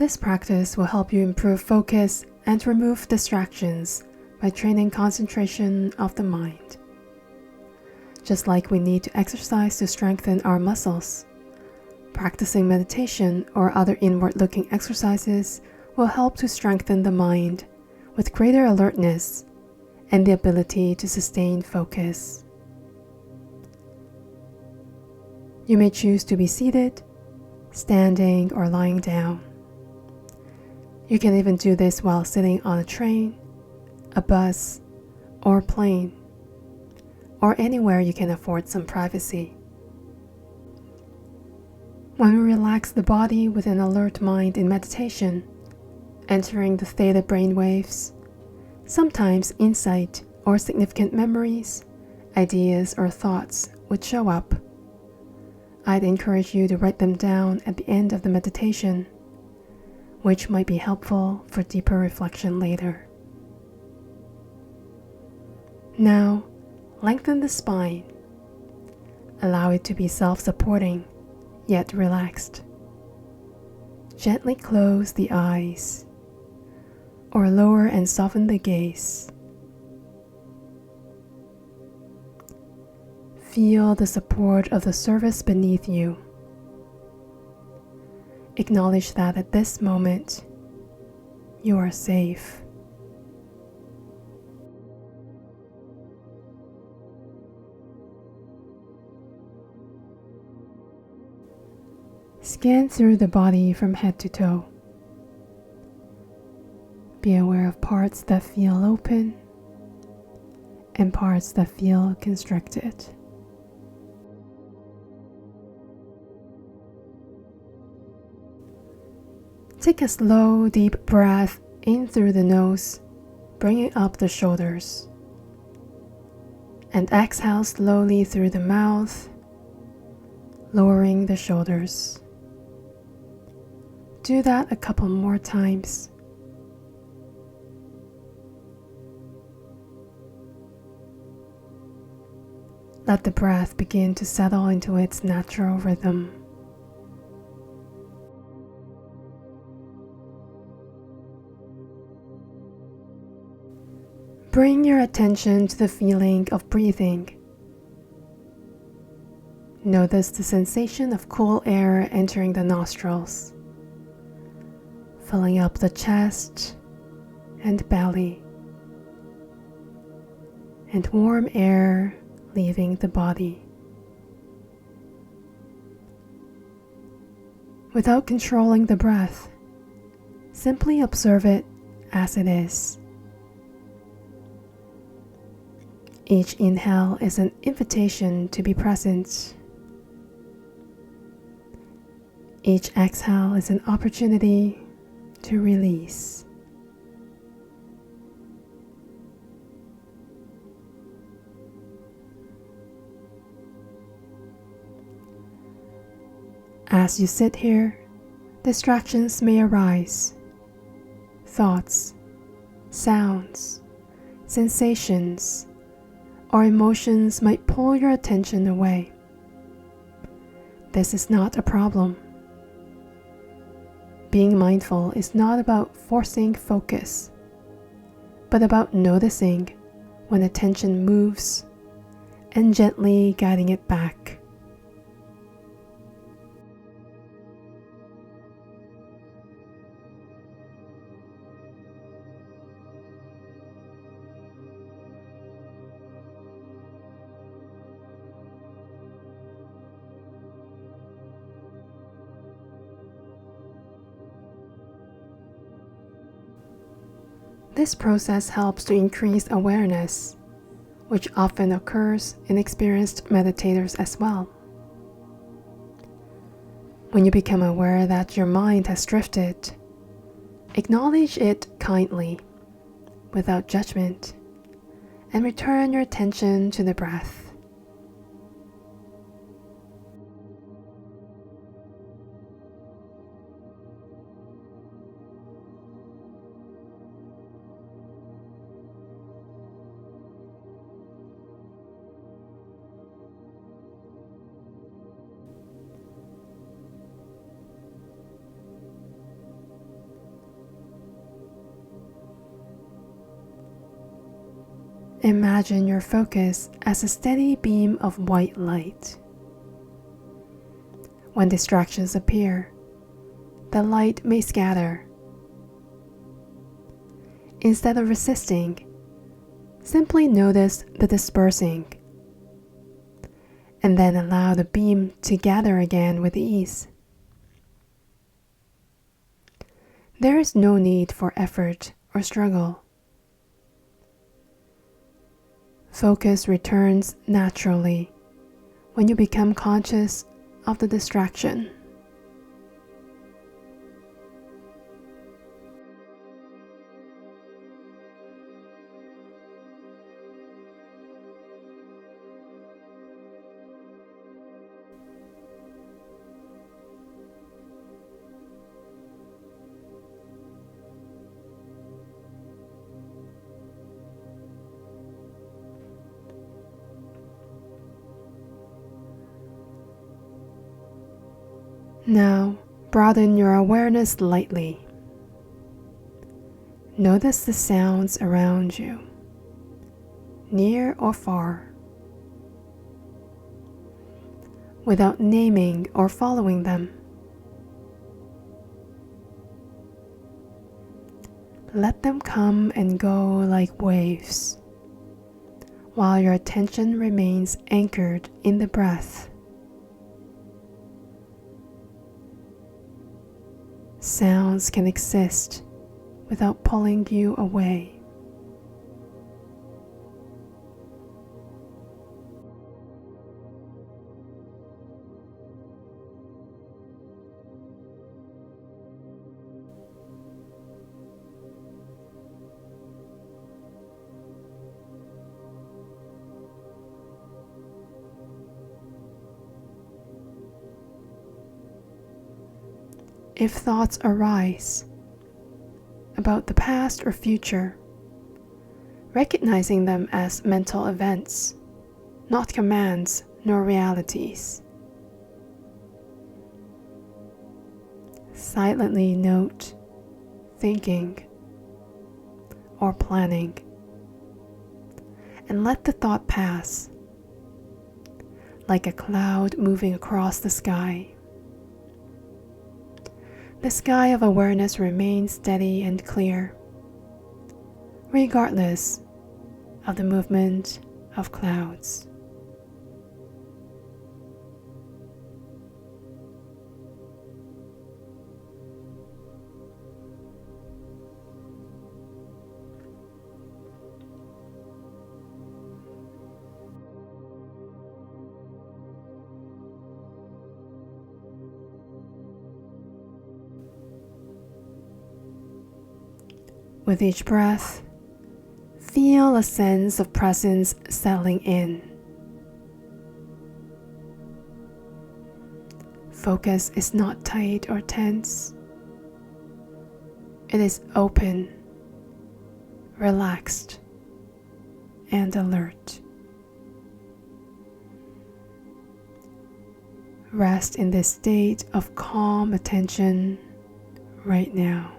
This practice will help you improve focus and remove distractions by training concentration of the mind. Just like we need to exercise to strengthen our muscles, practicing meditation or other inward-looking exercises will help to strengthen the mind with greater alertness and the ability to sustain focus. You may choose to be seated, standing, or lying down. You can even do this while sitting on a train, a bus, or plane, or anywhere you can afford some privacy. When we relax the body with an alert mind in meditation, entering the Theta brainwaves, sometimes insight or significant memories, ideas, or thoughts would show up. I'd encourage you to write them down at the end of the meditation, which might be helpful for deeper reflection later. Now, lengthen the spine. Allow it to be self-supporting, yet relaxed. Gently close the eyes, or lower and soften the gaze. Feel the support of the surface beneath you. Acknowledge that at this moment, you are safe. Scan through the body from head to toe. Be aware of parts that feel open and parts that feel constricted. Take a slow, deep breath in through the nose, bringing up the shoulders. And exhale slowly through the mouth, lowering the shoulders. Do that a couple more times. Let the breath begin to settle into its natural rhythm. Bring your attention to the feeling of breathing. Notice the sensation of cool air entering the nostrils, filling up the chest and belly, and warm air leaving the body. Without controlling the breath, simply observe it as it is. Each inhale is an invitation to be present. Each exhale is an opportunity to release. As you sit here, distractions may arise. Thoughts, sounds, sensations, or emotions might pull your attention away. This is not a problem. Being mindful is not about forcing focus, but about noticing when attention moves and gently guiding it back. This process helps to increase awareness, which often occurs in experienced meditators as well. When you become aware that your mind has drifted, acknowledge it kindly, without judgment, and return your attention to the breath. Imagine your focus as a steady beam of white light. When distractions appear, the light may scatter. Instead of resisting, simply notice the dispersing, and then allow the beam to gather again with ease. There is no need for effort or struggle. Focus returns naturally when you become conscious of the distraction. Now, broaden your awareness lightly. Notice the sounds around you, near or far. Without naming or following them. Let them come and go like waves, while your attention remains anchored in the breath. Sounds can exist without pulling you away. If thoughts arise about the past or future, recognizing them as mental events, not commands nor realities. Silently note thinking or planning, and let the thought pass, like a cloud moving across the sky. The sky of awareness remains steady and clear, regardless of the movement of clouds. With each breath, feel a sense of presence settling in. Focus is not tight or tense. It is open, relaxed, and alert. Rest in this state of calm attention right now.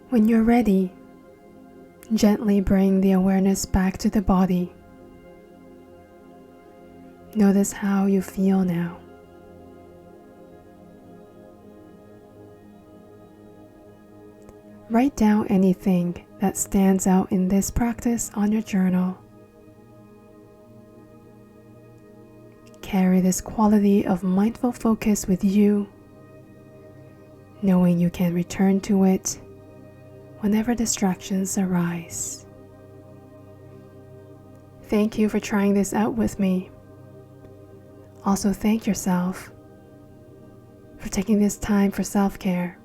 When you're ready, gently bring the awareness back to the body. Notice how you feel now. Write down anything that stands out in this practice on your journal. Carry this quality of mindful focus with you, knowing you can return to it whenever distractions arise. Thank you for trying this out with me. Also, thank yourself for taking this time for self-care.